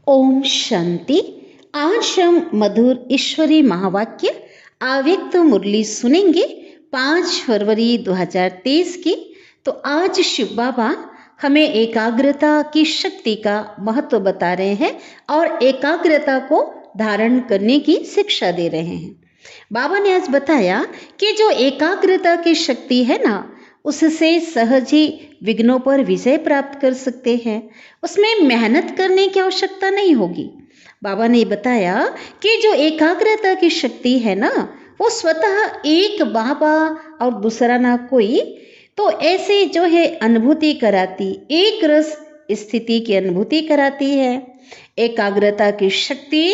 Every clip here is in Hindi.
ओम शांति। आज हम मधुर ईश्वरी महावाक्य आव्यक्त मुरली सुनेंगे 5 फरवरी 2023 की। तो आज शिव बाबा हमें एकाग्रता की शक्ति का महत्व बता रहे हैं और एकाग्रता को धारण करने की शिक्षा दे रहे हैं। बाबा ने आज बताया कि जो एकाग्रता की शक्ति है ना, उससे सहज ही विघ्नों पर विजय प्राप्त कर सकते हैं। उसमें मेहनत करने की आवश्यकता नहीं होगी। बाबा ने बताया कि जो एकाग्रता की शक्ति है ना, वो स्वतः एक बाबा और दूसरा ना कोई, तो ऐसे जो है अनुभूति कराती, एक रस स्थिति की अनुभूति कराती है। एकाग्रता की शक्ति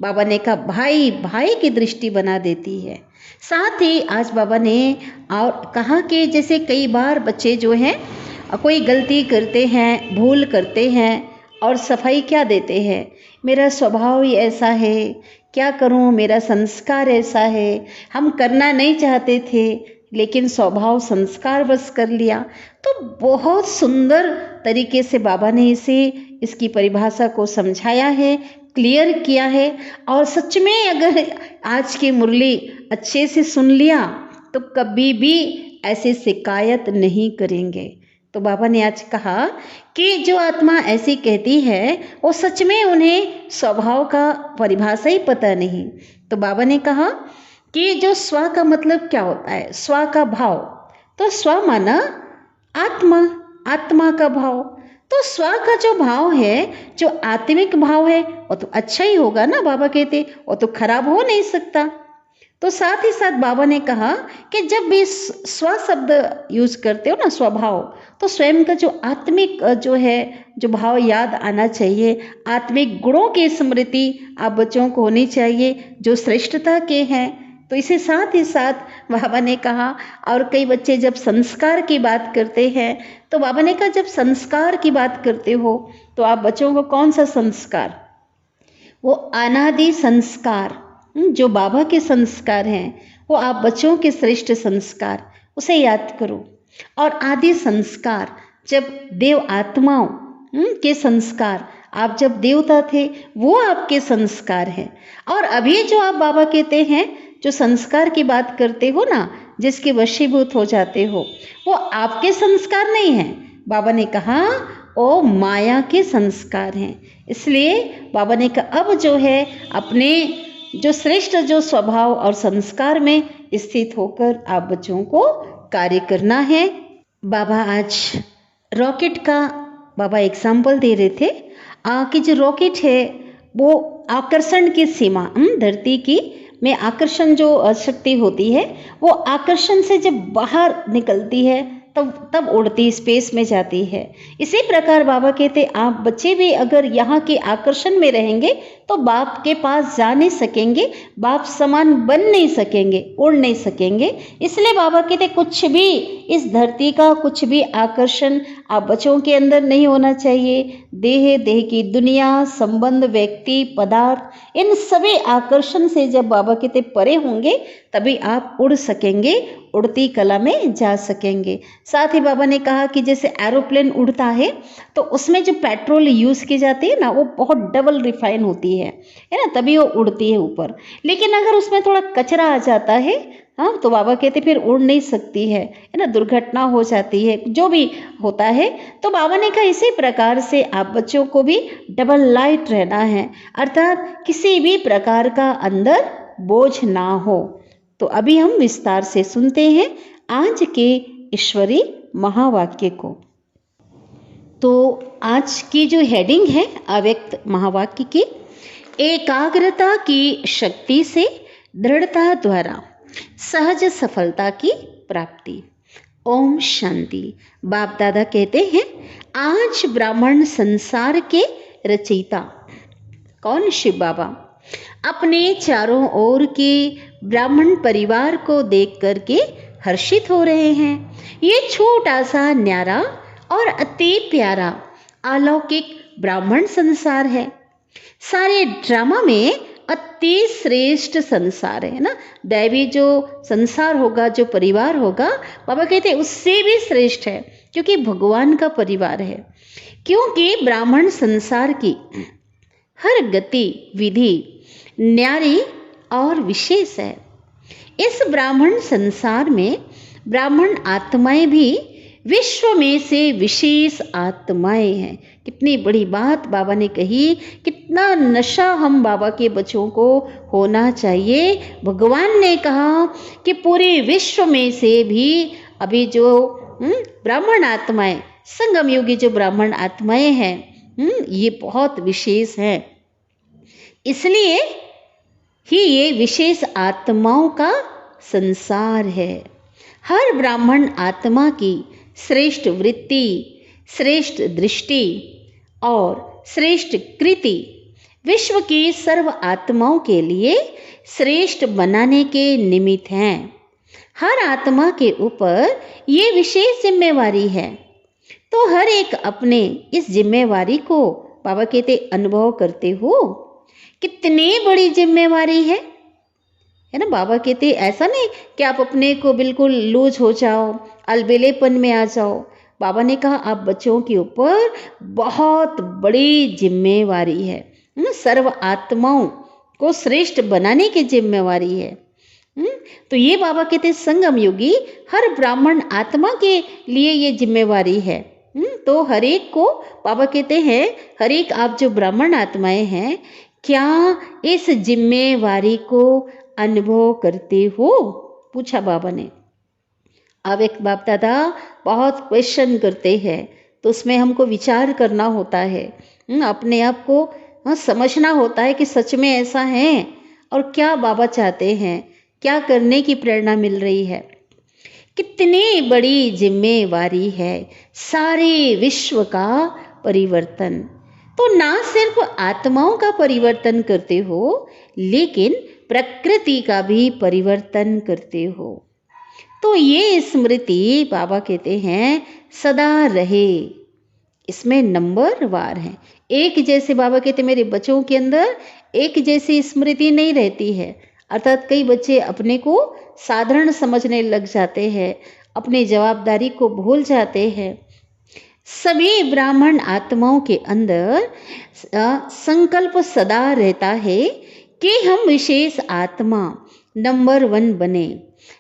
बाबा ने कहा भाई भाई की दृष्टि बना देती है। साथ ही आज बाबा ने और कहा कि जैसे कई बार बच्चे जो हैं कोई गलती करते हैं, भूल करते हैं और सफाई क्या देते हैं, मेरा स्वभाव ही ऐसा है, क्या करूं, मेरा संस्कार ऐसा है, हम करना नहीं चाहते थे लेकिन स्वभाव संस्कार बस कर लिया। तो बहुत सुंदर तरीके से बाबा ने इसकी परिभाषा को समझाया है, क्लियर किया है। और सच में अगर आज की मुरली अच्छे से सुन लिया तो कभी भी ऐसी शिकायत नहीं करेंगे। तो बाबा ने आज कहा कि जो आत्मा ऐसी कहती है वो सच में उन्हें स्वभाव का परिभाषा ही पता नहीं। तो बाबा ने कहा कि जो स्व का मतलब क्या होता है, स्व का भाव। तो स्व माना आत्मा, आत्मा का भाव। तो स्व का जो भाव है, जो आत्मिक भाव है, वो तो अच्छा ही होगा ना। बाबा कहते वो तो खराब हो नहीं सकता। तो साथ ही साथ बाबा ने कहा कि जब भी स्व शब्द यूज करते हो ना, स्वभाव, तो स्वयं का जो आत्मिक जो है, जो भाव याद आना चाहिए। आत्मिक गुणों की स्मृति आप बच्चों को होनी चाहिए जो श्रेष्ठता के हैं। तो इसे साथ ही साथ बाबा ने कहा, और कई बच्चे जब संस्कार की बात करते हैं तो बाबा ने कहा जब संस्कार की बात करते हो तो आप बच्चों को कौन सा संस्कार, वो अनादि संस्कार, जो बाबा के संस्कार हैं, वो आप बच्चों के श्रेष्ठ संस्कार, उसे याद करो। और आदि संस्कार, जब देव आत्माओं के संस्कार, आप जब देवता थे वो आपके संस्कार हैं। और अभी जो आप बाबा कहते हैं, जो संस्कार की बात करते हो ना, जिसके वशीभूत हो जाते हो, वो आपके संस्कार नहीं हैं। बाबा ने कहा वो माया के संस्कार हैं। इसलिए बाबा ने कहा अब जो है अपने जो श्रेष्ठ जो स्वभाव और संस्कार में स्थित होकर आप बच्चों को कार्य करना है। बाबा आज रॉकेट का बाबा एग्जाम्पल दे रहे थे कि जो रॉकेट है वो आकर्षण की सीमा, धरती की में आकर्षण जो शक्ति होती है, वो आकर्षण से जब बाहर निकलती है तब उड़ती, स्पेस में जाती है। इसी प्रकार बाबा कहते आप बच्चे भी अगर यहाँ के आकर्षण में रहेंगे तो बाप के पास जा नहीं सकेंगे, बाप समान बन नहीं सकेंगे, उड़ नहीं सकेंगे। इसलिए बाबा कहते कुछ भी इस धरती का कुछ भी आकर्षण आप बच्चों के अंदर नहीं होना चाहिए। देह की दुनिया, संबंध, व्यक्ति, पदार्थ, इन सभी आकर्षण से जब बाबा कहते परे होंगे तभी आप उड़ सकेंगे, उड़ती कला में जा सकेंगे। साथ ही बाबा ने कहा कि जैसे एरोप्लेन उड़ता है तो उसमें जो पेट्रोल यूज की जाती है ना, वो बहुत डबल रिफाइन होती है ना, तभी वो उड़ती है ऊपर। लेकिन अगर उसमें थोड़ा कचरा आ जाता है, हाँ, तो बाबा कहते फिर उड़ नहीं सकती है ना, दुर्घटना हो जाती है, जो भी होता है। तो बाबा ने कहा इसी प्रकार से आप बच्चों को भी डबल लाइट रहना है, अर्थात किसी भी प्रकार का अंदर बोझ ना हो। तो अभी हम विस्तार से सुनते हैं आज के ईश्वरी महावाक्य को। तो आज की जो हेडिंग है अव्यक्त महावाक्य की, एकाग्रता की शक्ति से दृढ़ता द्वारा सहज सफलता की प्राप्ति। ओम शांति। बाप दादा कहते हैं आज ब्राह्मण संसार के रचयिता कौन, शिव बाबा, अपने चारों ओर के ब्राह्मण परिवार को देख करके हर्षित हो रहे हैं। ये छोटा सा न्यारा और अति प्यारा अलौकिक ब्राह्मण संसार है। सारे ड्रामा में अति श्रेष्ठ संसार है ना, दैवी जो संसार होगा, जो परिवार होगा, बाबा कहते हैं उससे भी श्रेष्ठ है, क्योंकि भगवान का परिवार है। क्योंकि ब्राह्मण संसार की हर गति विधि न्यारी और विशेष है। इस ब्राह्मण संसार में ब्राह्मण आत्माएं भी विश्व में से विशेष आत्माएं हैं। कितनी बड़ी बात बाबा ने कही, कितना नशा हम बाबा के बच्चों को होना चाहिए। भगवान ने कहा कि पूरे विश्व में से भी अभी जो ब्राह्मण आत्माएं, संगम युगी जो ब्राह्मण आत्माएं हैं, ये बहुत विशेष हैं। इसलिए ही ये विशेष आत्माओं का संसार है। हर ब्राह्मण आत्मा की श्रेष्ठ वृत्ति, श्रेष्ठ दृष्टि और श्रेष्ठ कृति विश्व की सर्व आत्माओं के लिए श्रेष्ठ बनाने के निमित्त हैं। हर आत्मा के ऊपर ये विशेष जिम्मेवारी है। तो हर एक अपने इस जिम्मेवारी को बाबा कहते अनुभव करते हो। कितनी बड़ी जिम्मेवारी है ना। बाबा कहते ऐसा नहीं कि आप अपने को बिल्कुल लूज हो जाओ, अलबेलेपन में आ जाओ। बाबा ने कहा आप बच्चों के ऊपर बहुत बड़ी जिम्मेवारी है। सर्व आत्माओं को श्रेष्ठ बनाने की जिम्मेवारी है। तो ये बाबा कहते संगम युगी हर ब्राह्मण आत्मा के लिए ये जिम्मेवारी है। तो हर एक को बाबा कहते हैं, हर एक आप जो ब्राह्मण आत्माएं हैं, क्या इस जिम्मेवारी को अनुभव करते हो? पूछा बाबा ने। अब एक बाप दादा बहुत क्वेश्चन करते हैं, तो उसमें हमको विचार करना होता है, अपने आप को समझना होता है कि सच में ऐसा है और क्या बाबा चाहते हैं, क्या करने की प्रेरणा मिल रही है। कितनी बड़ी जिम्मेवारी है सारे विश्व का परिवर्तन। तो ना सिर्फ आत्माओं का परिवर्तन करते हो, लेकिन प्रकृति का भी परिवर्तन करते हो। तो ये स्मृति बाबा कहते हैं सदा रहे। इसमें नंबर वार है। एक जैसे बाबा कहते मेरे बच्चों के अंदर एक जैसी स्मृति नहीं रहती है। अर्थात कई बच्चे अपने को साधारण समझने लग जाते हैं, अपनी जवाबदारी को भूल जाते हैं। सभी ब्राह्मण आत्माओं के अंदर संकल्प सदा रहता है कि हम विशेष आत्मा नंबर 1 बने,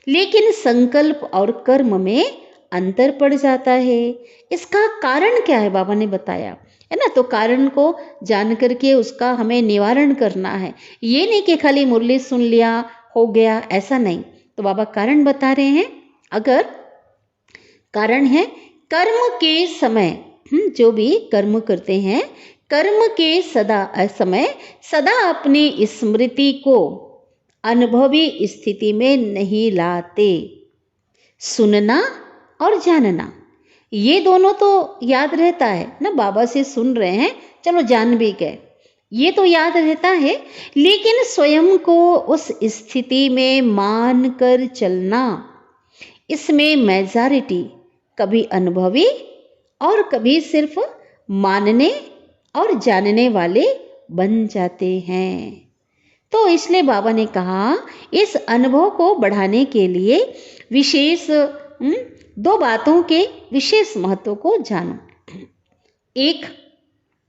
लेकिन संकल्प और कर्म में अंतर पड़ जाता है। इसका कारण क्या है बाबा ने बताया है ना। तो कारण को जान करके उसका हमें निवारण करना है। ये नहीं कि खाली मुरली सुन लिया हो गया, ऐसा नहीं। तो बाबा कारण बता रहे हैं। अगर कारण है कर्म के समय, जो भी कर्म करते हैं, कर्म के समय सदा अपनी स्मृति को अनुभवी स्थिति में नहीं लाते। सुनना और जानना, ये दोनों तो याद रहता है ना। बाबा से सुन रहे हैं, चलो जान भी गए, ये तो याद रहता है। लेकिन स्वयं को उस स्थिति में मान कर चलना, इसमें मेजॉरिटी कभी अनुभवी और कभी सिर्फ मानने और जानने वाले बन जाते हैं। तो इसलिए बाबा ने कहा इस अनुभव को बढ़ाने के लिए विशेष 2 बातों के विशेष महत्व को जानो। एक,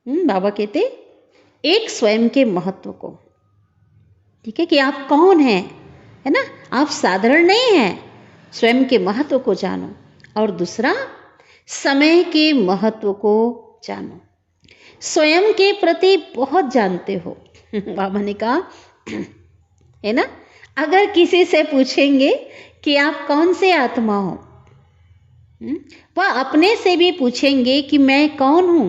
बाबा कहते एक स्वयं के महत्व को, ठीक है, कि आप कौन हैं, है ना। आप साधारण नहीं हैं, स्वयं के महत्व को जानो। और दूसरा, समय के महत्व को जानो। स्वयं के प्रति बहुत जानते हो। बाबा ने कहा है ना, अगर किसी से पूछेंगे कि आप कौन से आत्मा हो, वह अपने से भी पूछेंगे कि मैं कौन हूँ,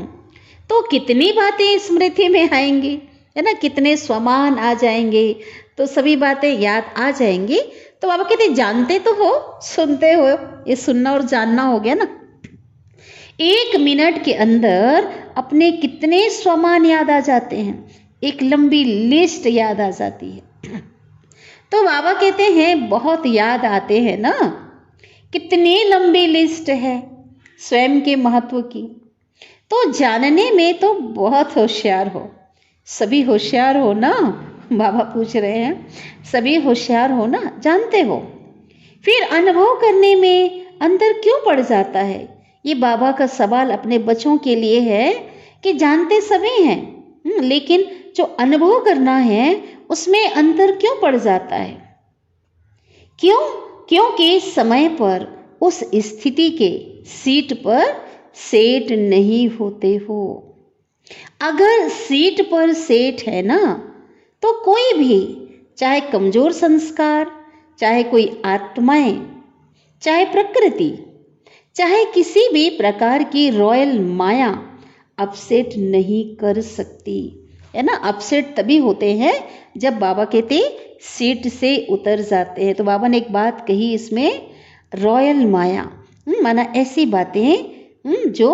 तो कितनी बातें स्मृति में आएंगी, है ना। कितने स्वमान आ जाएंगे, तो सभी बातें याद आ जाएंगी। तो बाबा कहते जानते तो हो, सुनते हो, ये सुनना और जानना हो गया ना। 1 मिनट के अंदर अपने कितने स्वमान याद आ जाते हैं, एक लंबी लिस्ट याद आ जाती है। तो बाबा कहते हैं बहुत याद आते हैं ना। कितनी लंबी लिस्ट है स्वयं के महत्व की। तो जानने में तो बहुत होशियार हो। सभी होशियार हो ना, बाबा पूछ रहे हैं, सभी होशियार हो ना, जानते हो। फिर अनुभव करने में अंतर क्यों पड़ जाता है? ये बाबा का सवाल अपने बच्चों के लिए है कि जानते सभी हैं, लेकिन जो अनुभव करना है उसमें अंतर क्यों पड़ जाता है? क्यों? क्योंकि समय पर उस स्थिति के सीट पर सेट नहीं होते हो। अगर सीट पर सेट है ना, तो कोई भी, चाहे कमजोर संस्कार, चाहे कोई आत्माएं, चाहे प्रकृति, चाहे किसी भी प्रकार की रॉयल माया अपसेट नहीं कर सकती, है ना। अपसेट तभी होते हैं जब बाबा कहते सीट से उतर जाते हैं। तो बाबा ने एक बात कही इसमें, रॉयल माया, माना ऐसी बातें जो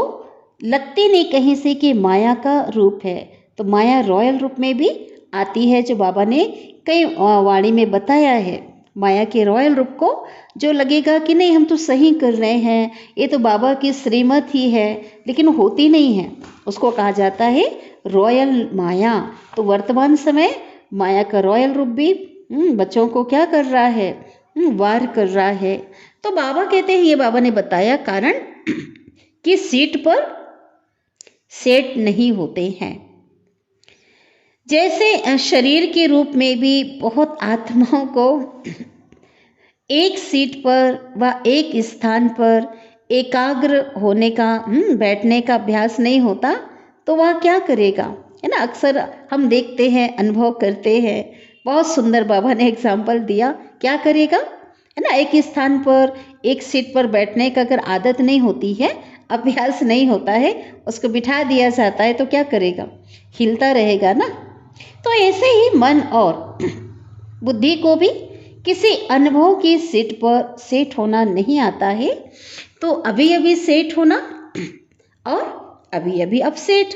लगती नहीं कहीं से कि माया का रूप है। तो माया रॉयल रूप में भी आती है, जो बाबा ने कई वाणी में बताया है। माया के रॉयल रूप को जो लगेगा कि नहीं हम तो सही कर रहे हैं, ये तो बाबा की श्रीमत ही है, लेकिन होती नहीं है, उसको कहा जाता है रॉयल माया। तो वर्तमान समय माया का रॉयल रूप भी बच्चों को क्या कर रहा है, वार कर रहा है। तो बाबा कहते हैं, ये बाबा ने बताया कारण कि सीट पर सेट नहीं होते हैं। जैसे शरीर के रूप में भी बहुत आत्माओं को एक सीट पर व एक स्थान पर एकाग्र होने का, बैठने का अभ्यास नहीं होता, तो वह क्या करेगा, है ना। अक्सर हम देखते हैं, अनुभव करते हैं। बहुत सुंदर बाबा ने एग्जाम्पल दिया, क्या करेगा, है ना। एक स्थान पर एक सीट पर बैठने का अगर आदत नहीं होती है, अभ्यास नहीं होता है, उसको बिठा दिया जाता है, तो क्या करेगा, हिलता रहेगा ना। तो ऐसे ही मन और बुद्धि को भी किसी अनुभव की सीट पर सेट होना नहीं आता है। तो अभी अभी सेट होना और अभी अभी अपसेट।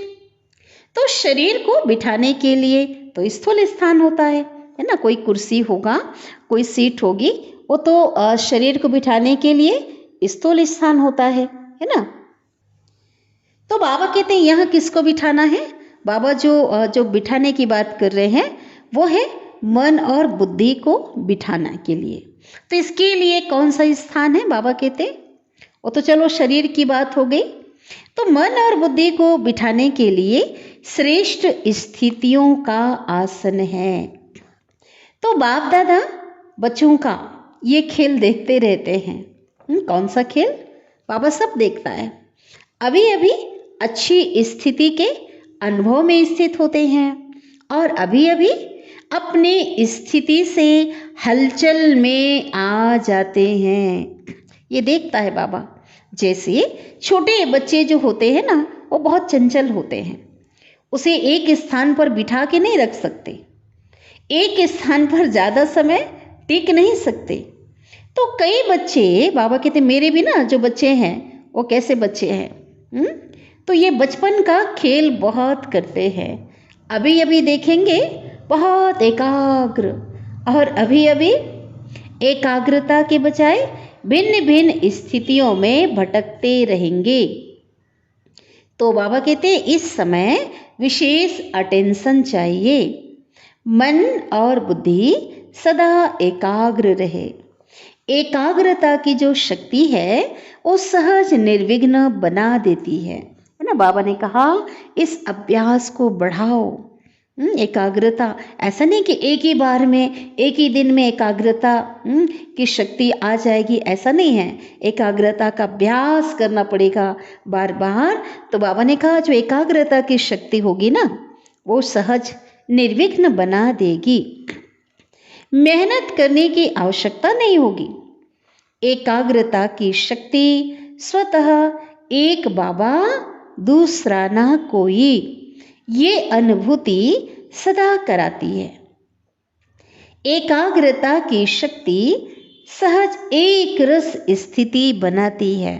तो शरीर को बिठाने के लिए तो स्थूल स्थान होता है ना। कोई कुर्सी होगा, कोई सीट होगी, वो तो शरीर को बिठाने के लिए स्थूल स्थान होता है ना। तो बाबा कहते हैं यहाँ किसको बिठाना है? बाबा जो बिठाने की बात कर रहे हैं वो है मन और बुद्धि को बिठाना के लिए। तो इसके लिए कौन सा स्थान है? बाबा कहते वो तो चलो शरीर की बात हो गई। तो मन और बुद्धि को बिठाने के लिए श्रेष्ठ स्थितियों का आसन है। तो बाप दादा बच्चों का ये खेल देखते रहते हैं। कौन सा खेल? बाबा सब देखता है। अभी अभी अच्छी स्थिति के अनुभव में स्थित होते हैं और अभी अभी अपनी स्थिति से हलचल में आ जाते हैं। ये देखता है बाबा। जैसे छोटे बच्चे जो होते हैं ना, वो बहुत चंचल होते हैं, उसे एक स्थान पर बिठा के नहीं रख सकते, एक स्थान पर ज़्यादा समय टिक नहीं सकते। तो कई बच्चे, बाबा कहते मेरे भी ना जो बच्चे हैं वो कैसे बच्चे हैं, तो ये बचपन का खेल बहुत करते हैं। अभी अभी देखेंगे बहुत एकाग्र, और अभी अभी एकाग्रता के बजाय भिन्न भिन्न स्थितियों में भटकते रहेंगे। तो बाबा कहते हैं इस समय विशेष अटेंशन चाहिए। मन और बुद्धि सदा एकाग्र रहे। एकाग्रता की जो शक्ति है वो सहज निर्विघ्न बना देती है ना। बाबा ने कहा इस अभ्यास को बढ़ाओ। एकाग्रता ऐसा नहीं कि एक ही बार में, एक ही दिन में एकाग्रता की शक्ति आ जाएगी, ऐसा नहीं है। एकाग्रता का अभ्यास करना पड़ेगा बार बार। तो बाबा ने कहा जो एकाग्रता की शक्ति होगी ना, वो सहज निर्विघ्न बना देगी। मेहनत करने की आवश्यकता नहीं होगी। एकाग्रता की शक्ति स्वतः एक बाबा दूसरा ना कोई, ये अनुभूति सदा कराती है। एकाग्रता की शक्ति सहज एक रस स्थिति बनाती है।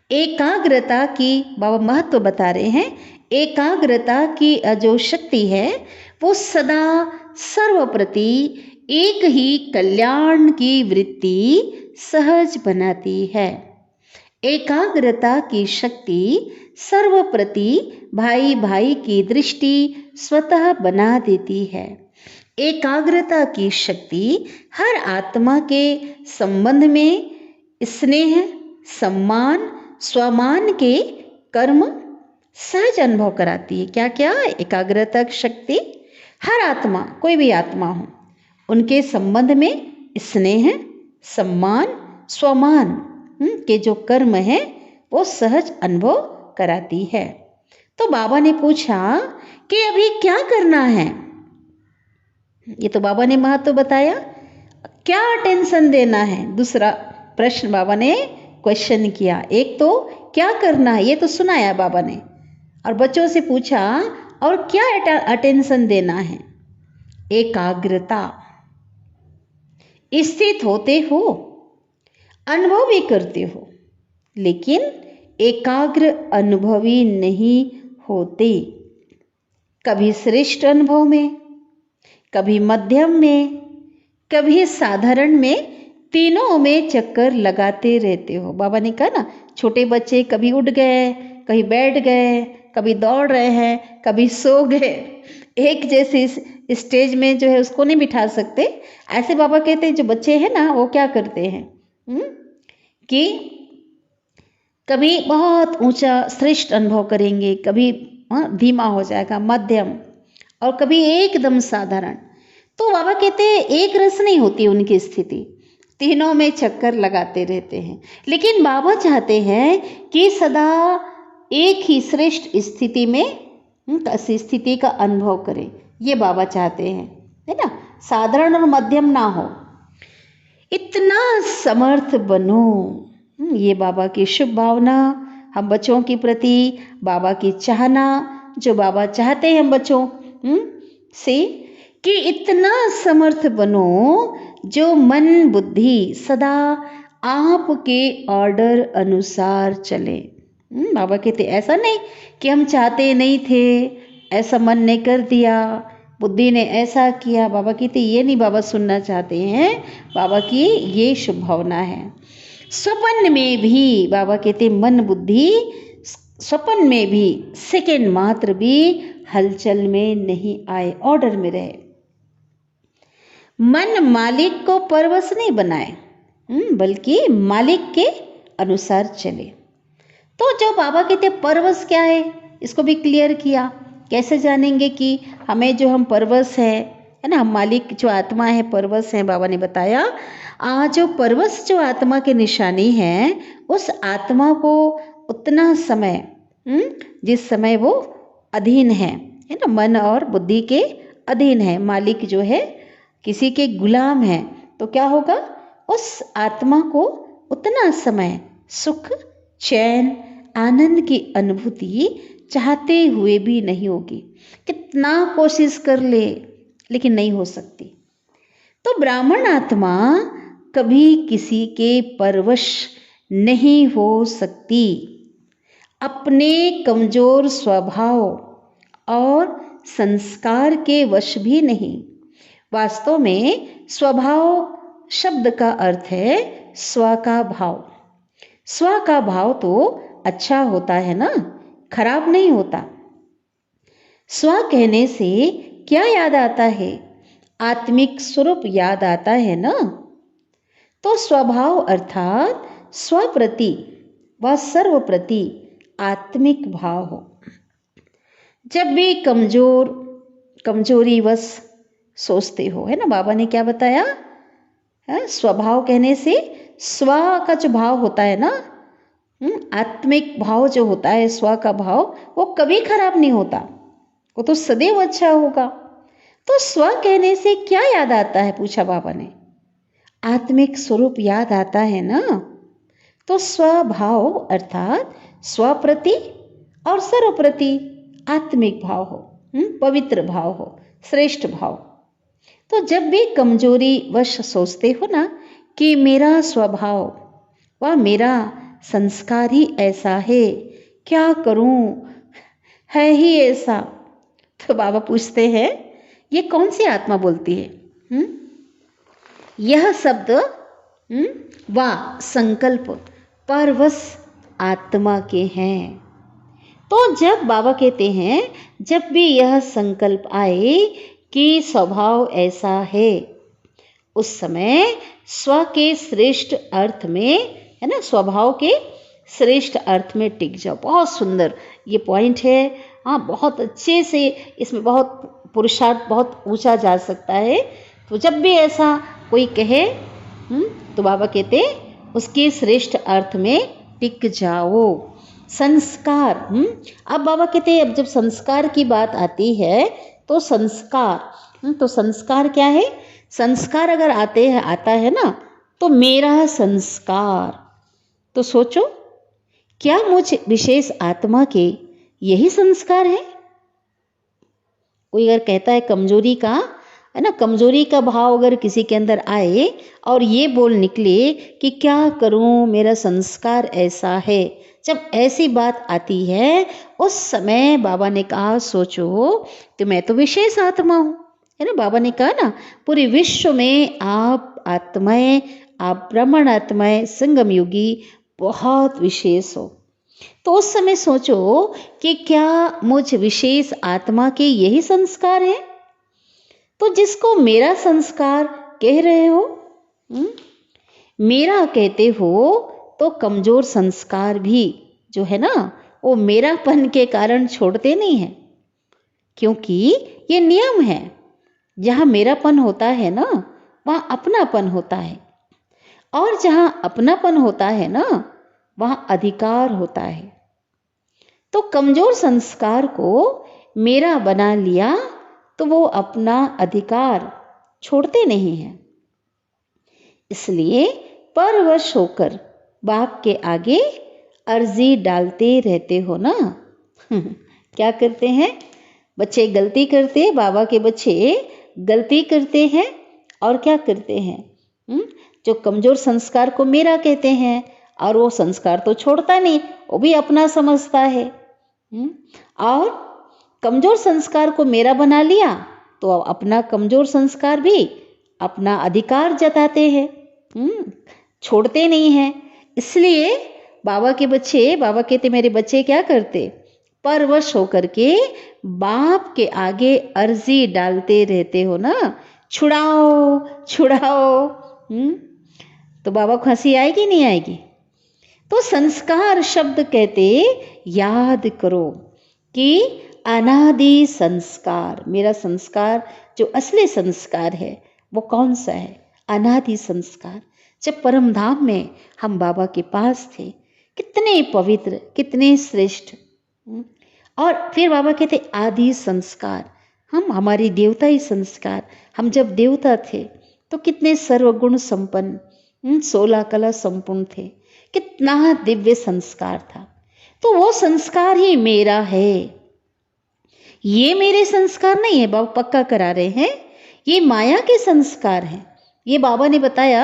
एकाग्रता की बाबा महत्व बता रहे हैं। एकाग्रता की जो शक्ति है वो सदा सर्वप्रति एक ही कल्याण की वृत्ति सहज बनाती है। एकाग्रता की शक्ति सर्वप्रति भाई भाई की दृष्टि स्वतः बना देती है। एकाग्रता की शक्ति हर आत्मा के संबंध में स्नेह, सम्मान, स्वमान के कर्म सहज अनुभव कराती है। क्या क्या? एकाग्रता शक्ति। हर आत्मा, कोई भी आत्मा हो, उनके संबंध में स्नेह, सम्मान, स्वमान के जो कर्म है वो सहज अनुभव कराती है। तो बाबा ने पूछा कि अभी क्या करना है? ये तो बाबा ने महत्व बताया। क्या अटेंशन देना है? दूसरा प्रश्न बाबा ने क्वेश्चन किया। एक तो क्या करना है, ये तो सुनाया बाबा ने, और बच्चों से पूछा और क्या अटेंशन देना है? एकाग्रता। स्थित होते हो, अनुभव भी करते हो, लेकिन एकाग्र अनुभवी नहीं होते। कभी श्रेष्ठ अनुभव में, कभी मध्यम में, कभी साधारण में, तीनों में चक्कर लगाते रहते हो। बाबा ने कहा ना, छोटे बच्चे कभी उठ गए, कभी बैठ गए, कभी दौड़ रहे हैं, कभी सो गए। एक जैसे स्टेज में जो है उसको नहीं बिठा सकते। ऐसे बाबा कहते हैं जो बच्चे हैं ना वो क्या करते हैं कि कभी बहुत ऊंचा श्रेष्ठ अनुभव करेंगे, कभी धीमा हो जाएगा, मध्यम, और कभी एकदम साधारण। तो बाबा कहते हैं एक रस नहीं होती उनकी स्थिति, तीनों में चक्कर लगाते रहते हैं। लेकिन बाबा चाहते हैं कि सदा एक ही श्रेष्ठ स्थिति में स्थिति का अनुभव करें। ये बाबा चाहते हैं, है ना, साधारण और मध्यम ना हो, इतना समर्थ बनो। ये बाबा की शुभ भावना हम बच्चों के प्रति, बाबा की चाहना जो बाबा चाहते हैं हम बच्चों से, कि इतना समर्थ बनो जो मन बुद्धि सदा आपके ऑर्डर अनुसार चले। बाबा कहते ऐसा नहीं कि हम चाहते नहीं थे, ऐसा मन ने कर दिया, बुद्धि ने ऐसा किया। बाबा कहते ये नहीं बाबा सुनना चाहते हैं। बाबा की ये शुभ भावना है। स्वप्न में भी बाबा कहते मन बुद्धि स्वप्न में भी सेकेंड मात्र भी हलचल में नहीं आए, ऑर्डर में रहे। मन मालिक को परवश नहीं बनाए, बल्कि मालिक के अनुसार चले। तो जो बाबा कहते परवश क्या है, इसको भी क्लियर किया। कैसे जानेंगे कि हमें जो हम परवश है ना, हम मालिक जो आत्मा है परवश है। बाबा ने बताया जो परवश जो आत्मा की निशानी है, उस आत्मा को उतना समय जिस समय वो अधीन है ना, मन और बुद्धि के अधीन है, मालिक जो है किसी के गुलाम है, तो क्या होगा, उस आत्मा को उतना समय सुख, चैन, आनंद की अनुभूति चाहते हुए भी नहीं होगी। कितना कोशिश कर ले लेकिन नहीं हो सकती। तो ब्राह्मण आत्मा कभी किसी के परवश नहीं हो सकती। अपने कमजोर स्वभाव और संस्कार के वश भी नहीं। वास्तव में स्वभाव शब्द का अर्थ है स्व का भाव। स्व का भाव तो अच्छा होता है ना, खराब नहीं होता। स्व कहने से क्या याद आता है? आत्मिक स्वरूप याद आता है ना। तो स्वभाव अर्थात स्वप्रति व सर्व प्रति आत्मिक भाव हो। जब भी कमजोरी वश सोचते हो, है ना, बाबा ने क्या बताया, स्वभाव कहने से स्व का जो भाव होता है ना, आत्मिक भाव जो होता है, स्व का भाव, वो कभी खराब नहीं होता, वो तो सदैव अच्छा होगा। तो स्व कहने से क्या याद आता है, पूछा बाबा ने। आत्मिक स्वरूप याद आता है ना। तो स्वभाव अर्थात स्व प्रति और सर्व प्रति आत्मिक भाव हो, पवित्र भाव हो, श्रेष्ठ भाव। तो जब भी कमजोरी वश सोचते हो ना कि मेरा स्वभाव व मेरा संस्कार ही ऐसा है, क्या करूं, है ही ऐसा, तो बाबा पूछते हैं ये कौन सी आत्मा बोलती है? यह शब्द व संकल्प परवश आत्मा के हैं। तो जब बाबा कहते हैं जब भी यह संकल्प आए कि स्वभाव ऐसा है, उस समय स्व के श्रेष्ठ अर्थ में, है ना, स्वभाव के श्रेष्ठ अर्थ में टिक जाओ। बहुत सुंदर ये पॉइंट है। हाँ, बहुत अच्छे से इसमें बहुत पुरुषार्थ बहुत ऊंचा जा सकता है। तो जब भी ऐसा कोई कहे तो बाबा कहते उसके श्रेष्ठ अर्थ में टिक जाओ। संस्कार, अब बाबा कहते हैं अब जब संस्कार की बात आती है तो संस्कार, तो संस्कार क्या है? संस्कार अगर आता है ना तो मेरा संस्कार, तो सोचो क्या मुझ विशेष आत्मा के यही संस्कार है? कोई अगर कहता है कमजोरी का, है ना, कमजोरी का भाव अगर किसी के अंदर आए और ये बोल निकले कि क्या करूं, मेरा संस्कार ऐसा है, जब ऐसी बात आती है उस समय बाबा ने कहा सोचो कि मैं तो विशेष आत्मा हूं, है ना। बाबा ने कहा ना पूरे विश्व में आप आत्माएं, आप ब्राह्मण आत्माएं, संगम योगी बहुत विशेष हो। तो उस समय सोचो कि क्या मुझ विशेष आत्मा के यही संस्कार है? तो जिसको मेरा संस्कार कह रहे हो, मेरा कहते हो, तो कमजोर संस्कार भी जो है ना वो मेरापन के कारण छोड़ते नहीं हैं, क्योंकि ये नियम है। जहाँ मेरापन होता है ना वहाँ अपनापन होता है, और जहाँ अपनापन होता है ना वहाँ अधिकार होता है। तो कमजोर संस्कार को मेरा बना लिया तो वो अपना अधिकार छोड़ते नहीं हैं। इसलिए परवश होकर बाप के आगे अर्जी डालते रहते हो ना। क्या करते हैं बच्चे? गलती करते हैं, बाबा के बच्चे गलती करते हैं और क्या करते हैं? जो कमजोर संस्कार को मेरा कहते हैं और वो संस्कार तो छोड़ता नहीं, वो भी अपना समझता है। और कमजोर संस्कार को मेरा बना लिया तो अपना कमजोर संस्कार भी अपना अधिकार जताते हैं, छोड़ते नहीं हैं। इसलिए बाबा के बच्चे, बाबा कहते मेरे बच्चे क्या करते? परवश होकर के बाप के आगे अर्जी डालते रहते हो ना, छुड़ाओ छुड़ाओ। तो बाबा को हंसी आएगी नहीं आएगी? तो संस्कार शब्द कहते याद करो कि अनादि संस्कार, मेरा संस्कार जो असली संस्कार है वो कौन सा है? अनादि संस्कार। जब परम धाम में हम बाबा के पास थे, कितने पवित्र, कितने श्रेष्ठ। और फिर बाबा कहते आदि संस्कार, हम हमारी देवताई संस्कार, हम जब देवता थे तो कितने सर्वगुण संपन्न, 16 कला संपूर्ण थे, कितना दिव्य संस्कार था। तो वो संस्कार ही मेरा है, ये मेरे संस्कार नहीं है। बाबा पक्का करा रहे हैं ये माया के संस्कार हैं। ये बाबा ने बताया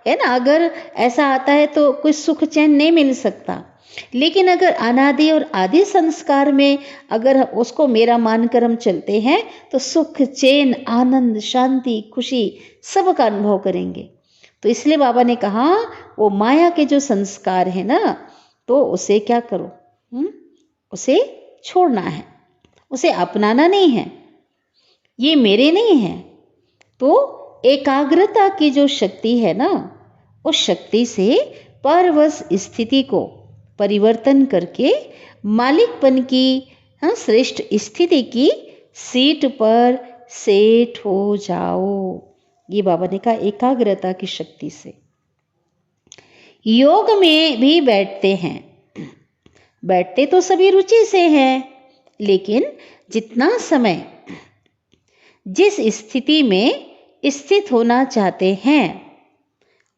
है ना, अगर ऐसा आता है तो कोई सुख चैन नहीं मिल सकता, लेकिन अगर अनादि और आदि संस्कार में अगर उसको मेरा मानकर हम चलते हैं तो सुख चैन, आनंद, शांति, खुशी सब का अनुभव करेंगे। तो इसलिए बाबा ने कहा वो माया के जो संस्कार है ना तो उसे क्या करो, उसे छोड़ना है, उसे अपनाना नहीं है, ये मेरे नहीं है। तो एकाग्रता की जो शक्ति है ना उस शक्ति से परवश स्थिति को परिवर्तन करके मालिकपन की श्रेष्ठ स्थिति की सीट पर सेट हो जाओ। ये बाबा ने कहा एकाग्रता की शक्ति से। योग में भी बैठते हैं, बैठते तो सभी रुचि से हैं, लेकिन जितना समय जिस स्थिति में स्थित होना चाहते हैं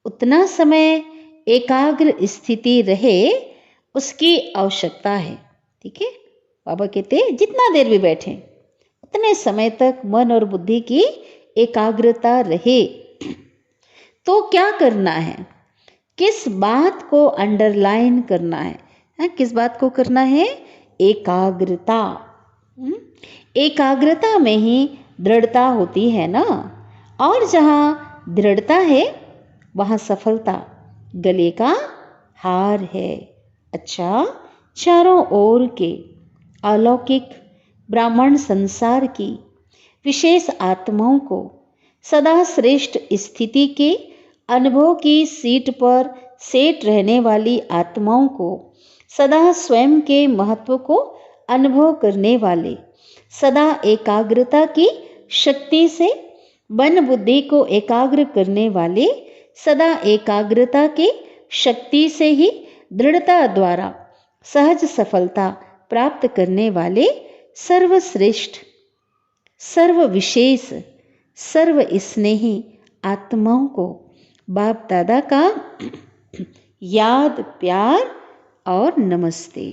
उतना समय एकाग्र स्थिति रहे उसकी आवश्यकता है। ठीक है, बाबा कहते हैं जितना देर भी बैठे उतने समय तक मन और बुद्धि की एकाग्रता रहे। तो क्या करना है, किस बात को अंडरलाइन करना है? किस बात को करना है? एकाग्रता। एकाग्रता में ही दृढ़ता होती है ना, और जहाँ दृढ़ता है वहाँ सफलता गले का हार है। अच्छा, चारों ओर के अलौकिक ब्राह्मण संसार की विशेष आत्माओं को सदा श्रेष्ठ स्थिति के अनुभव की सीट पर सेट रहने वाली आत्माओं को सदा स्वयं के महत्व को अनुभव करने वाले, सदा एकाग्रता की शक्ति से मन बुद्धि को एकाग्र करने वाले, सदा एकाग्रता की शक्ति से ही दृढ़ता द्वारा सहज सफलता प्राप्त करने वाले, सर्वश्रेष्ठ, सर्वविशेष, सर्व स्नेही आत्माओं को बाप दादा का याद, प्यार और नमस्ते।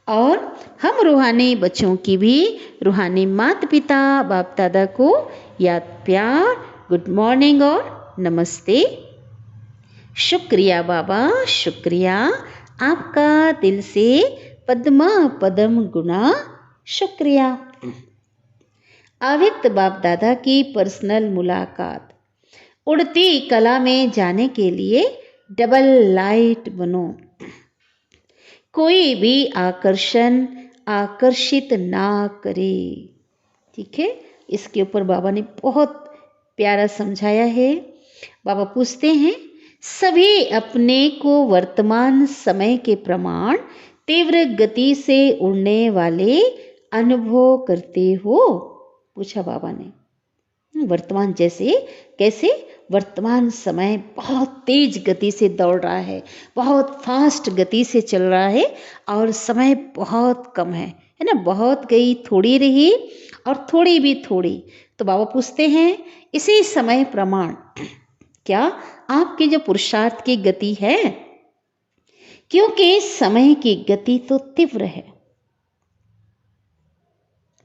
और हम रूहानी बच्चों की भी रूहानी माता पिता बाप दादा को याद, प्यार, गुड मॉर्निंग और नमस्ते। शुक्रिया बाबा, शुक्रिया आपका दिल से पद्मा पदम गुना शुक्रिया। अव्यक्त बाप दादा की पर्सनल मुलाकात। उड़ती कला में जाने के लिए डबल लाइट बनो। कोई भी आकर्षण आकर्षित ना करे। ठीक है, इसके ऊपर बाबा ने बहुत प्यारा समझाया है। बाबा पूछते हैं, सभी अपने को वर्तमान समय के प्रमाण तीव्र गति से उड़ने वाले अनुभव करते हो? पूछा बाबा ने। वर्तमान जैसे कैसे? वर्तमान समय बहुत तेज गति से दौड़ रहा है, बहुत फास्ट गति से चल रहा है और समय बहुत कम है ना। बहुत गई थोड़ी रही और थोड़ी भी थोड़ी। तो बाबा पूछते हैं, इसी समय प्रमाण क्या आपके जो पुरुषार्थ की गति है? क्योंकि समय की गति तो तीव्र है।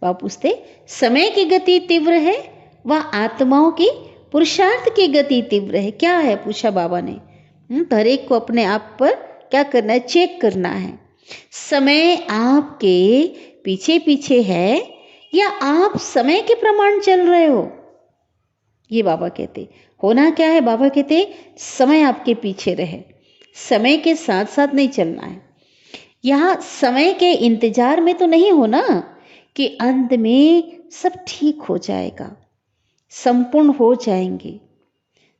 बाबा पूछते, समय की गति तीव्र है व आत्माओं की पुरुषार्थ की गति तीव्र है। क्या है? पूछा बाबा ने। तो हर एक को अपने आप पर क्या करना है? चेक करना है। समय आपके पीछे पीछे है या आप समय के प्रमाण चल रहे हो? ये बाबा कहते। होना क्या है? बाबा कहते समय आपके पीछे रहे, समय के साथ साथ नहीं चलना है। यहाँ समय के इंतजार में तो नहीं होना कि अंत में सब ठीक हो जाएगा, संपूर्ण हो जाएंगे।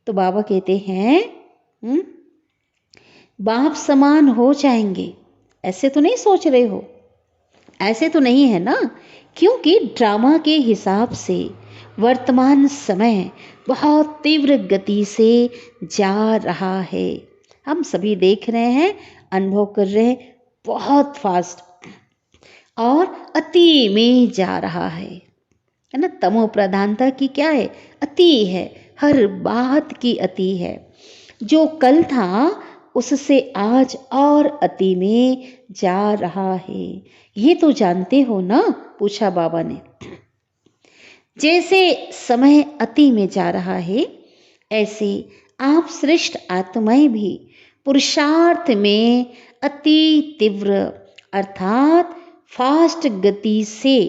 तो बाबा कहते हैं बाप समान हो जाएंगे। ऐसे तो नहीं सोच रहे हो? ऐसे तो नहीं है ना, क्योंकि ड्रामा के हिसाब से वर्तमान समय बहुत तीव्र गति से जा रहा है। हम सभी देख रहे हैं, अनुभव कर रहे हैं, बहुत फास्ट और अति में जा रहा है ना। तमो प्रधानता की क्या है? अति है, हर बात की अति है। जो कल था उससे आज और अति में जा रहा है, ये तो जानते हो ना? पूछा बाबा ने। जैसे समय अति में जा रहा है, ऐसे आप श्रेष्ठ आत्माएं भी पुरुषार्थ में अति तीव्र अर्थात फास्ट गति से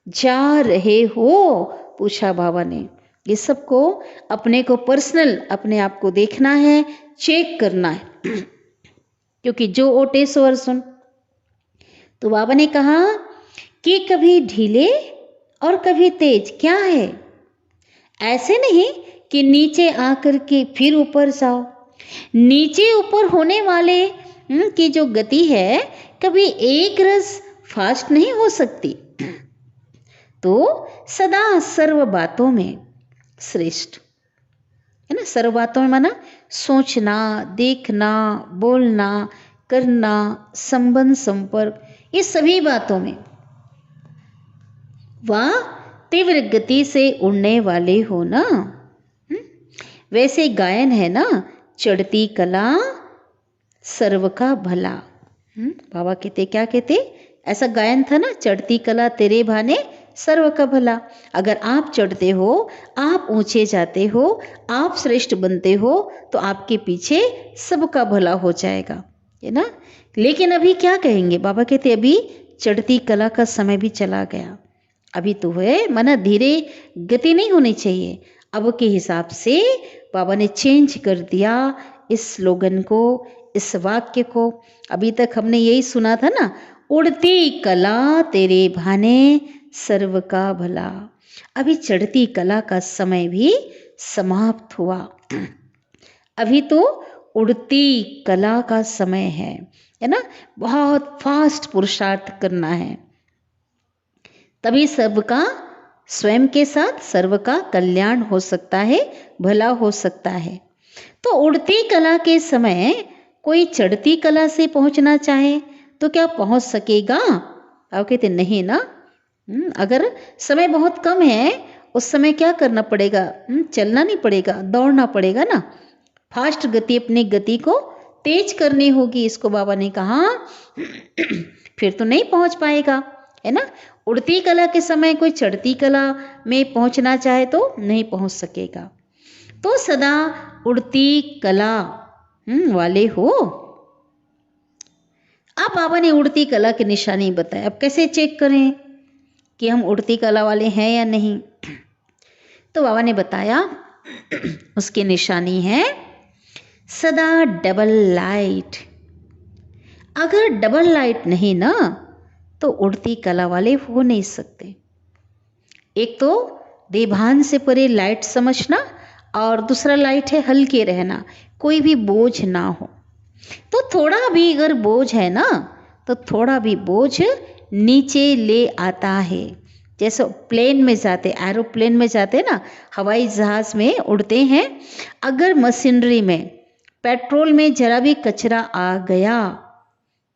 जा रहे हो। पूछा बाबा ने। ये सबको अपने को पर्सनल अपने आप को देखना है, चेक करना है। क्योंकि जो ओटे सोर सुन। तो बाबा ने कहा कि कभी ढीले और कभी तेज। क्या है? ऐसे नहीं कि नीचे आकर के फिर ऊपर जाओ। नीचे ऊपर होने वाले की जो गति है, कभी एक रस फास्ट नहीं हो सकती। तो सदा सर्व बातों में श्रेष्ठ है ना। सर्व बातों में माना सोचना, देखना, बोलना, करना, संबंध, संपर्क, ये सभी बातों में वह तीव्र गति से उड़ने वाले हो ना। वैसे गायन है ना, चढ़ती कला सर्व का भला। बाबा कहते, क्या कहते? ऐसा गायन था ना, चढ़ती कला तेरे भाने सर्व का भला। अगर आप चढ़ते हो, आप ऊंचे जाते हो, आप श्रेष्ठ बनते हो, तो आपके पीछे सबका भला हो जाएगा, है ना। लेकिन अभी क्या कहेंगे? बाबा कहते अभी चढ़ती कला का समय भी चला गया। अभी तो है माना धीरे गति नहीं होनी चाहिए। अब के हिसाब से बाबा ने चेंज कर दिया इस स्लोगन को, इस वाक्य को। अभी तक हमने यही सुना था ना, उड़ती कला तेरे भाने सर्व का भला। अभी चढ़ती कला का समय भी समाप्त हुआ। अभी तो उड़ती कला का समय है ना। बहुत फास्ट पुरुषार्थ करना है। तभी सबका, स्वयं के साथ सर्व का कल्याण हो सकता है, भला हो सकता है। तो उड़ती कला के समय कोई चढ़ती कला से पहुंचना चाहे तो क्या पहुंच सकेगा? आप कहते नहीं ना। अगर समय बहुत कम है, उस समय क्या करना पड़ेगा? चलना नहीं पड़ेगा, दौड़ना पड़ेगा ना। फास्ट गति, अपनी गति को तेज करनी होगी, इसको बाबा ने कहा। फिर तो नहीं पहुंच पाएगा, है ना। उड़ती कला के समय कोई चढ़ती कला में पहुंचना चाहे तो नहीं पहुंच सकेगा। तो सदा उड़ती कला वाले हो। अब बाबा ने उड़ती कला की निशानी बताया। अब कैसे चेक करें कि हम उड़ती कला वाले हैं या नहीं? तो बाबा ने बताया उसकी निशानी है सदा डबल लाइट। अगर डबल लाइट नहीं ना तो उड़ती कला वाले हो नहीं सकते। एक तो देभान से परे लाइट समझना, और दूसरा लाइट है हल्के रहना, कोई भी बोझ ना हो। तो थोड़ा भी अगर बोझ है ना तो थोड़ा भी बोझ नीचे ले आता है। जैसे प्लेन में जाते, एरोप्लेन में जाते ना, हवाई जहाज में उड़ते हैं, अगर मशीनरी में, पेट्रोल में जरा भी कचरा आ गया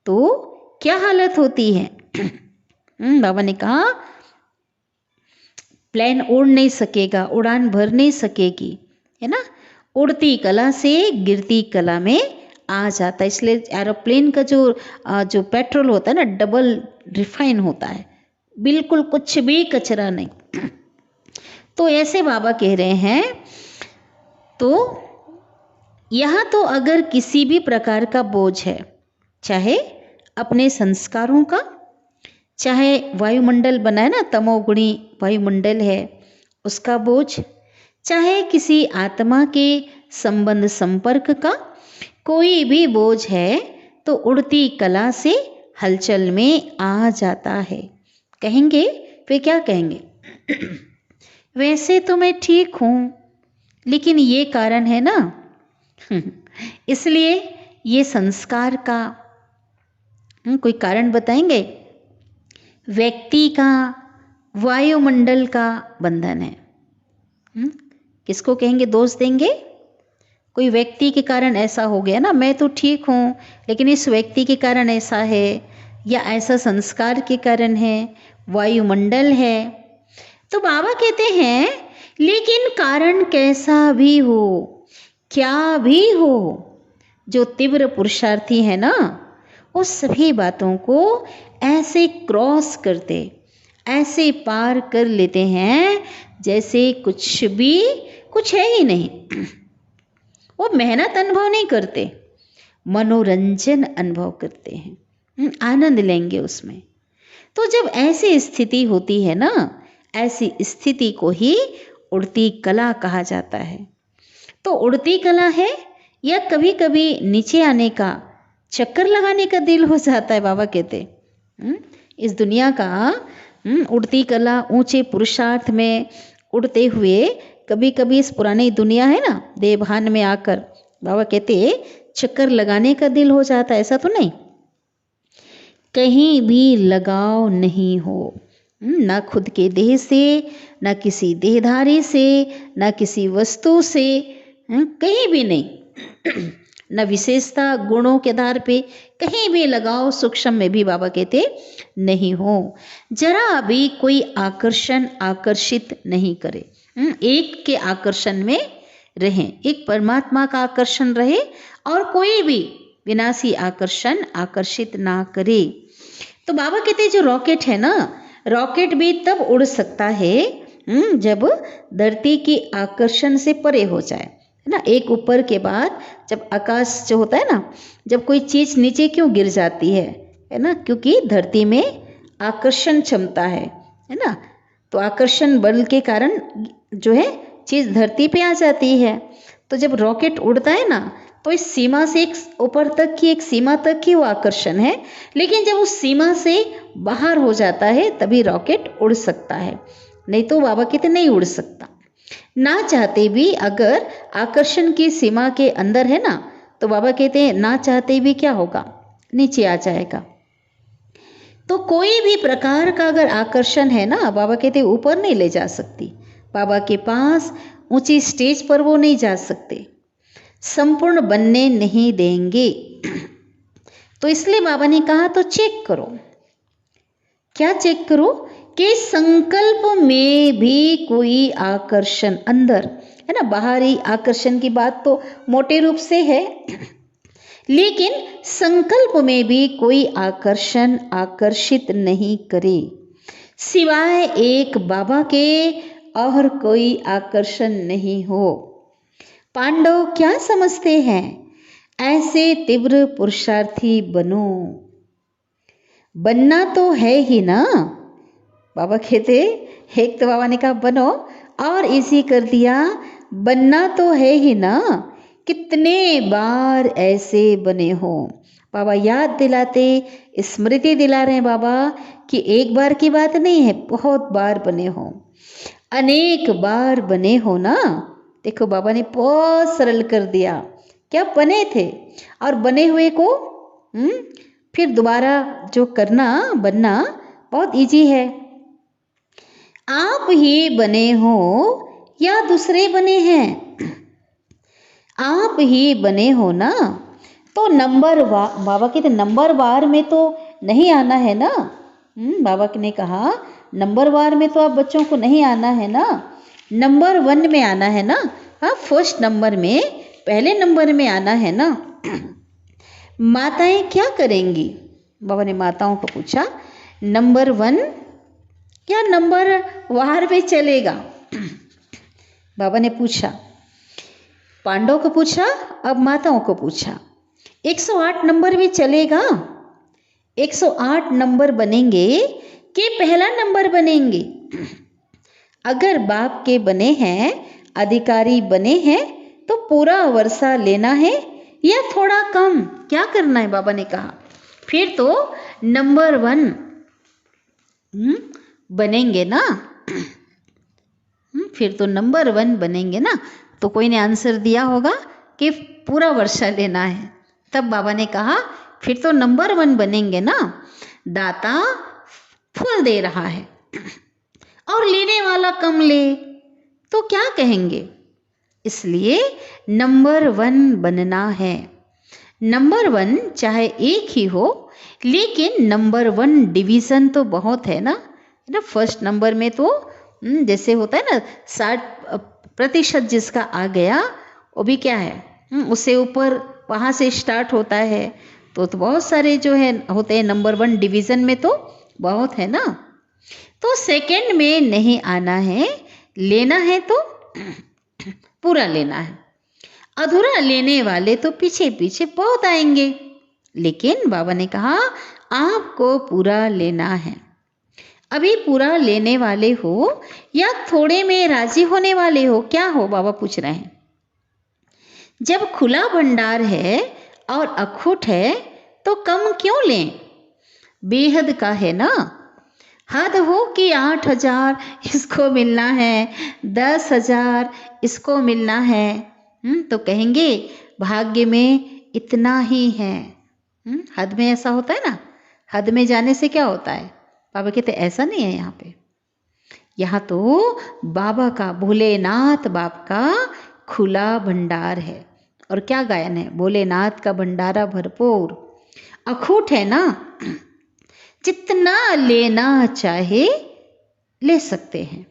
तो क्या हालत होती है? बाबा ने कहा प्लेन उड़ नहीं सकेगा, उड़ान भर नहीं सकेगी, है ना। उड़ती कला से गिरती कला में आ जाता है। इसलिए एरोप्लेन का जो पेट्रोल होता है ना, डबल रिफाइन होता है, बिल्कुल कुछ भी कचरा नहीं। तो ऐसे बाबा कह रहे हैं। तो यहाँ तो अगर किसी भी प्रकार का बोझ है, चाहे अपने संस्कारों का, चाहे वायुमंडल बनाए ना, तमोगुणी वायुमंडल है उसका बोझ, चाहे किसी आत्मा के संबंध संपर्क का कोई भी बोझ है, तो उड़ती कला से हलचल में आ जाता है। कहेंगे, फिर क्या कहेंगे? वैसे तो मैं ठीक हूँ, लेकिन ये कारण है ना, इसलिए ये संस्कार का कोई कारण बताएंगे। व्यक्ति का, वायुमंडल का बंधन है। किसको कहेंगे, दोष देंगे? कोई व्यक्ति के कारण ऐसा हो गया ना, मैं तो ठीक हूँ लेकिन इस व्यक्ति के कारण ऐसा है, या ऐसा संस्कार के कारण है, वायुमंडल है। तो बाबा कहते हैं लेकिन कारण कैसा भी हो, क्या भी हो, जो तीव्र पुरुषार्थी है ना, वो सभी बातों को ऐसे क्रॉस करते, ऐसे पार कर लेते हैं जैसे कुछ है ही नहीं। वो मेहनत अनुभव नहीं करते, मनोरंजन अनुभव करते हैं, आनंद लेंगे उसमें। तो जब ऐसी स्थिति होती है ना, ऐसी स्थिति को ही उड़ती कला कहा जाता है। तो उड़ती कला है, या कभी कभी नीचे आने का, चक्कर लगाने का दिल हो जाता है। बाबा कहते इस दुनिया का उड़ती कला, ऊंचे पुरुषार्थ में उड़ते हुए कभी कभी इस पुरानी दुनिया है ना, देवभान में आकर बाबा कहते चक्कर लगाने का दिल हो जाता है। ऐसा तो नहीं, कहीं भी लगाव नहीं हो, ना खुद के देह से, ना किसी देहधारी से, ना किसी वस्तु से, कहीं भी नहीं। न विशेषता गुणों के आधार पे कहीं भी लगाव सूक्ष्म में भी बाबा कहते नहीं हो। जरा भी कोई आकर्षण आकर्षित नहीं करे, एक के आकर्षण में रहें, एक परमात्मा का आकर्षण रहे, और कोई भी विनाशी आकर्षण आकर्षित ना करे। तो बाबा कहते जो रॉकेट है ना, रॉकेट भी तब उड़ सकता है जब धरती की आकर्षण से परे हो जाए, है ना। एक ऊपर के बाद जब आकाश जो होता है ना, जब कोई चीज़ नीचे क्यों गिर जाती है ना, क्योंकि धरती में आकर्षण क्षमता है ना। तो आकर्षण बल के कारण जो है चीज़ धरती पे आ जाती है। तो जब रॉकेट उड़ता है ना, तो इस सीमा से एक ऊपर तक की, एक सीमा तक की वो आकर्षण है, लेकिन जब उस सीमा से बाहर हो जाता है तभी रॉकेट उड़ सकता है, नहीं तो बाबा कहते नहीं उड़ सकता। ना चाहते भी अगर आकर्षण की सीमा के अंदर है ना, तो बाबा कहते हैं ना चाहते भी क्या होगा, नीचे आ जाएगा। तो कोई भी प्रकार का अगर आकर्षण है ना, बाबा कहते ऊपर नहीं ले जा सकती, बाबा के पास ऊंची स्टेज पर वो नहीं जा सकते, संपूर्ण बनने नहीं देंगे। तो इसलिए बाबा ने कहा तो चेक करो। क्या चेक करो? कि संकल्प में भी कोई आकर्षण अंदर है ना, बाहरी आकर्षण की बात तो मोटे रूप से है, लेकिन संकल्प में भी कोई आकर्षण आकर्षित नहीं करे, सिवाय एक बाबा के और कोई आकर्षण नहीं हो। पांडव क्या समझते हैं? ऐसे तीव्र पुरुषार्थी बनो। बनना तो है ही ना, बाबा कहते, एक तो बाबा ने कहा बनो, और इसी कर दिया बनना तो है ही ना। कितने बार ऐसे बने हो, बाबा याद दिलाते, स्मृति दिला रहे हैं बाबा कि एक बार की बात नहीं है, बहुत बार बने हो, अनेक बार बने हो ना। देखो बाबा ने बहुत सरल कर दिया, क्या बने थे और बने हुए को फिर दोबारा जो करना, बनना बहुत इजी है। आप ही बने हो या दूसरे बने हैं? आप ही बने हो ना। तो नंबर बाबा के नंबर वार में तो नहीं आना है ना। बाबा ने कहा नंबर वार में तो आप बच्चों को नहीं आना है ना, नंबर 1 में आना है ना। हाँ, फर्स्ट नंबर में, पहले नंबर में आना है ना। माताएं क्या करेंगी? बाबा ने माताओं को पूछा, नंबर 1 या नंबर वार में चलेगा? बाबा ने पूछा, पांडव को पूछा, अब माताओं को पूछा, 108 नंबर भी चलेगा? 108 नंबर बनेंगे कि पहला नंबर बनेंगे? अगर बाप के बने हैं, अधिकारी बने हैं, तो पूरा वर्षा लेना है या थोड़ा कम? क्या करना है? बाबा ने कहा फिर तो नंबर 1 बनेंगे ना। फिर तो नंबर 1 बनेंगे ना। तो कोई ने आंसर दिया होगा कि पूरा वर्षा लेना है। तब बाबा ने कहा फिर तो नंबर 1 बनेंगे ना। दाता फूल दे रहा है और लेने वाला कम ले तो क्या कहेंगे? इसलिए नंबर 1 बनना है। नंबर 1 चाहे एक ही हो, लेकिन नंबर 1 डिवीज़न तो बहुत है ना। फर्स्ट नंबर में तो जैसे होता है ना 60% जिसका आ गया वो भी क्या है, उससे ऊपर वहाँ से स्टार्ट होता है। तो बहुत सारे जो है होते हैं नंबर 1 डिवीज़न में तो बहुत है ना। तो सेकंड में नहीं आना है, लेना है तो पूरा लेना है। अधूरा लेने वाले तो पीछे पीछे बहुत आएंगे, लेकिन बाबा ने कहा आपको पूरा लेना है। अभी पूरा लेने वाले हो या थोड़े में राजी होने वाले हो? क्या हो? बाबा पूछ रहे हैं। जब खुला भंडार है और अखूट है तो कम क्यों लें? बेहद का है ना। हद हो कि 8,000 इसको मिलना है, 10,000 इसको मिलना है, तो कहेंगे भाग्य में इतना ही है। हद में ऐसा होता है ना, हद में जाने से क्या होता है? बाबा कहते ऐसा नहीं है यहाँ पे। यहाँ तो बाबा का, भोलेनाथ बाप का खुला भंडार है। और क्या गायन है? भोलेनाथ का भंडारा भरपूर, अखूट है ना। जितना लेना चाहे ले सकते हैं,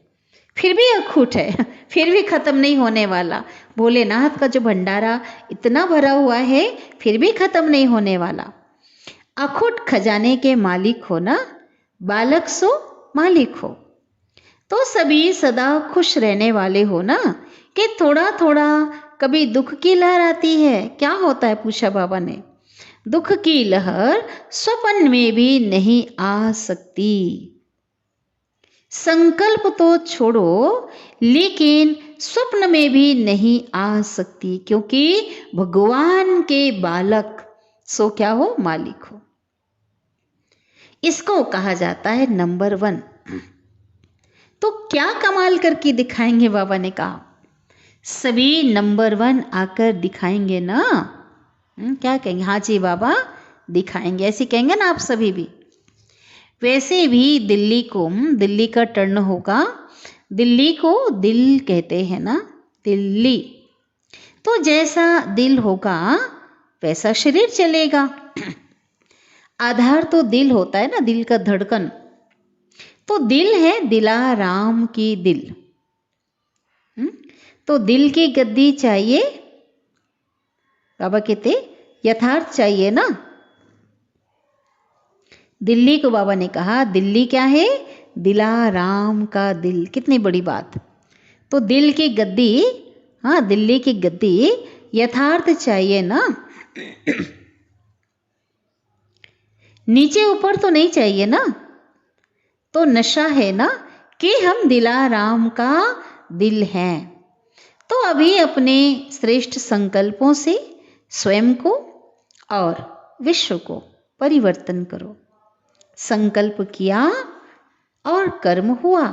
फिर भी अखूट है, फिर भी खत्म नहीं होने वाला। भोलेनाथ का जो भंडारा इतना भरा हुआ है, फिर भी खत्म नहीं होने वाला। अखूट खजाने के मालिक हो ना, बालक सो मालिक हो। तो सभी सदा खुश रहने वाले हो ना, कि थोड़ा थोड़ा कभी दुख की लहर आती है। क्या होता है? पूछा बाबा ने। दुख की लहर स्वप्न में भी नहीं आ सकती। संकल्प तो छोड़ो, लेकिन स्वप्न में भी नहीं आ सकती, क्योंकि भगवान के बालक सो क्या हो? मालिक हो। इसको कहा जाता है नंबर 1। तो क्या कमाल करके दिखाएंगे? बाबा ने कहा सभी नंबर 1 आकर दिखाएंगे ना। क्या कहेंगे? हाँ जी बाबा दिखाएंगे, ऐसे कहेंगे ना आप सभी भी। वैसे भी दिल्ली को, दिल्ली का टर्न होगा, दिल्ली को दिल कहते हैं ना, दिल्ली। तो जैसा दिल होगा वैसा शरीर चलेगा। आधार तो दिल होता है ना, दिल का धड़कन। तो दिल है दिलाराम की दिल। तो दिल की गद्दी चाहिए, बाबा कहते यथार्थ चाहिए ना। दिल्ली को बाबा ने कहा दिल्ली क्या है, दिलाराम का दिल। कितनी बड़ी बात। तो दिल की गद्दी, हाँ दिल्ली की गद्दी यथार्थ चाहिए ना। नीचे ऊपर तो नहीं चाहिए ना। तो नशा है ना कि हम दिलाराम का दिल हैं। तो अभी अपने श्रेष्ठ संकल्पों से स्वयं को और विश्व को परिवर्तन करो। संकल्प किया और कर्म हुआ।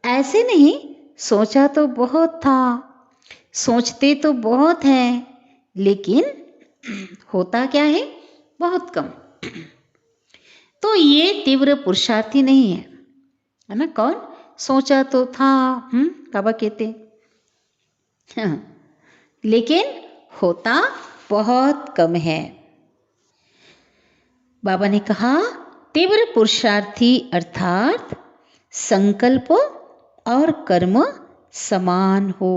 ऐसे नहीं सोचा तो बहुत था, सोचते तो बहुत हैं, लेकिन होता क्या है, बहुत कम। तो ये तीव्र पुरुषार्थी नहीं है ना। कौन सोचा तो था, बाबा कहते, हाँ, लेकिन होता बहुत कम है। बाबा ने कहा तीव्र पुरुषार्थी अर्थात संकल्प और कर्म समान हो,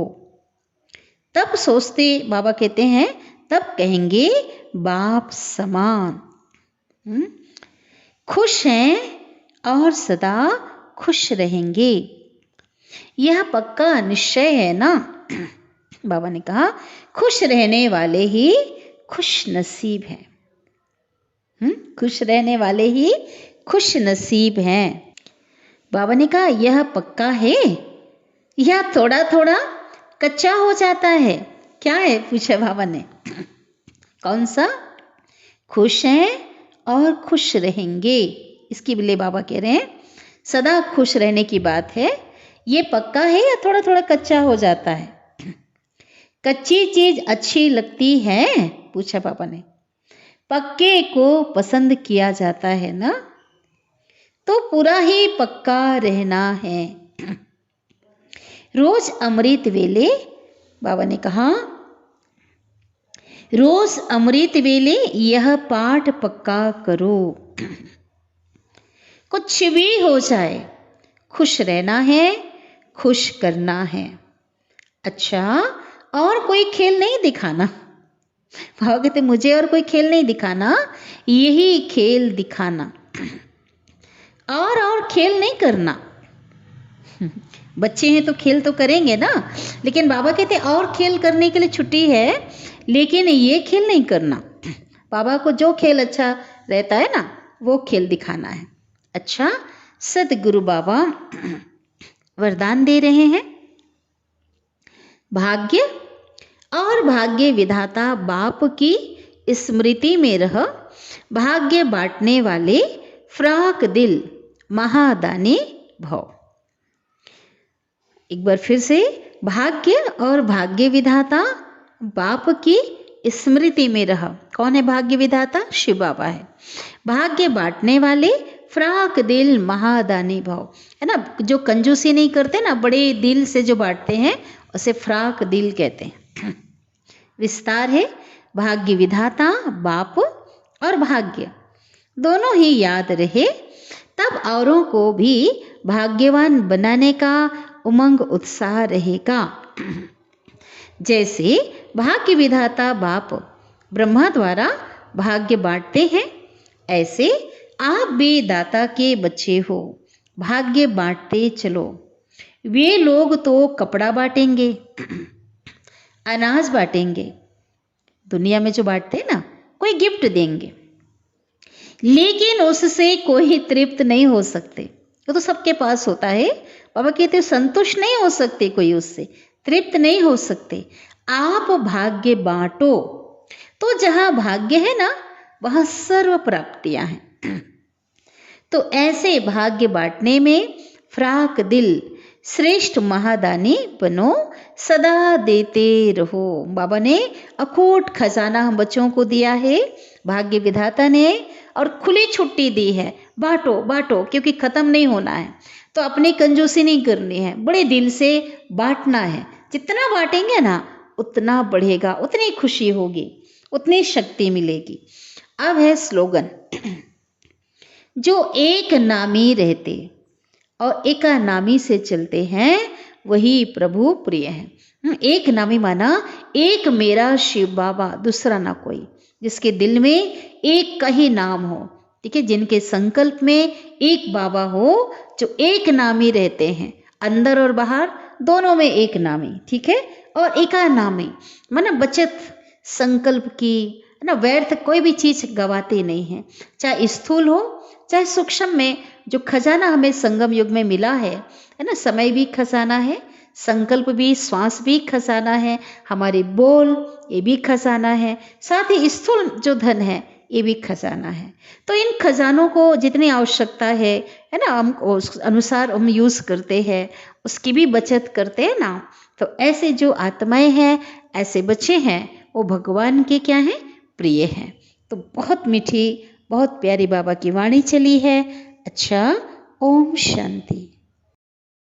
तब सोचते, बाबा कहते हैं तब कहेंगे बाप समान। खुश हैं और सदा खुश रहेंगे, यह पक्का निश्चय है ना। बाबा ने कहा खुश रहने वाले ही खुश नसीब हैं। खुश रहने वाले ही खुश नसीब हैं। बाबा ने कहा यह पक्का है या थोड़ा थोड़ा कच्चा हो जाता है। क्या है पूछा बाबा ने। कौन सा? खुश हैं और खुश रहेंगे। इसके लिए बाबा कह रहे हैं सदा खुश रहने की बात है। ये पक्का है या थोड़ा थोड़ा कच्चा हो जाता है? कच्ची चीज अच्छी लगती है? पूछा पापा ने। पक्के को पसंद किया जाता है ना, तो पूरा ही पक्का रहना है। रोज अमृत वेले, बाबा ने कहा रोज अमृत वेले यह पाठ पक्का करो। कुछ भी हो जाए खुश रहना है, खुश करना है। अच्छा, और कोई खेल नहीं दिखाना। भाव कहते मुझे और कोई खेल नहीं दिखाना, यही खेल दिखाना। और खेल नहीं करना। बच्चे हैं तो खेल तो करेंगे ना, लेकिन बाबा कहते और खेल करने के लिए छुट्टी है, लेकिन ये खेल नहीं करना। बाबा को जो खेल अच्छा रहता है ना, वो खेल दिखाना है। अच्छा, सदगुरु बाबा वरदान दे रहे हैं। भाग्य और भाग्य विधाता बाप की स्मृति में रह, भाग्य बांटने वाले फ्राक दिल महादानी भव। एक बार फिर से, भाग्य और भाग्य विधाता बाप की स्मृति में रह। कौन है भाग्य विधाता? शिव बाबा है। भाग्य बांटने वाले फ्राक दिल महादानी भव, है ना। जो कंजूसी नहीं करते ना, बड़े दिल से जो बांटते हैं उसे फ्राक दिल कहते हैं। विस्तार है, भाग्य विधाता बाप और भाग्य दोनों ही याद रहे, तब औरों को भी भाग्यवान बनाने का उमंग उत्साह रहेगा। जैसे भाग्य विधाता बाप ब्रह्मा द्वारा भाग्य बांटते हैं, ऐसे आप भी दाता के बच्चे हो, भाग्य बांटते चलो। वे लोग तो कपड़ा बांटेंगे, अनाज बांटेंगे, दुनिया में जो बांटते हैं ना, कोई गिफ्ट देंगे, लेकिन उससे कोई तृप्त नहीं हो सकते। वो तो सबके पास होता है। बाबा कहते संतुष्ट नहीं हो सकते, कोई उससे तृप्त नहीं हो सकते। आप भाग्य बांटो, तो जहां भाग्य है ना, वहां सर्व प्राप्तियां हैं। तो ऐसे भाग्य बांटने में फ्राक दिल श्रेष्ठ महादानी बनो, सदा देते रहो। बाबा ने अखोट खजाना हम बच्चों को दिया है, भाग्य विधाता ने, और खुली छुट्टी दी है। बांटो बांटो, क्योंकि ख़त्म नहीं होना है। तो अपनी कंजूसी नहीं करनी है, बड़े दिल से बांटना है। जितना बांटेंगे ना उतना बढ़ेगा, उतनी खुशी होगी, उतनी शक्ति मिलेगी। अब है स्लोगन, जो एक नामी रहते और एका नामी से चलते हैं वही प्रभु प्रिय है। एक नामी माना एक मेरा शिव बाबा, दूसरा ना कोई, जिसके दिल में एक का ही नाम हो, ठीक है, जिनके संकल्प में एक बाबा हो, जो एक नामी रहते हैं, अंदर और बाहर दोनों में एक नामी, ठीक है। और एका नामी माना बचत संकल्प की, है ना, व्यर्थ कोई भी चीज गवाते नहीं है, चाहे स्थूल हो चाहे सूक्ष्म में। जो खजाना हमें संगम युग में मिला है ना, समय भी खजाना है, संकल्प भी, श्वास भी खजाना है, हमारे बोल ये भी खजाना है, साथ ही स्थूल जो धन है ये भी खजाना है। तो इन खजानों को जितनी आवश्यकता है ना, हम उस अनुसार हम यूज़ करते हैं, उसकी भी बचत करते हैं ना। तो ऐसे जो आत्माएं हैं, ऐसे बच्चे हैं, वो भगवान के क्या हैं, प्रिय हैं। तो बहुत मीठी, बहुत प्यारी बाबा की वाणी चली है। अच्छा, ओम शांति।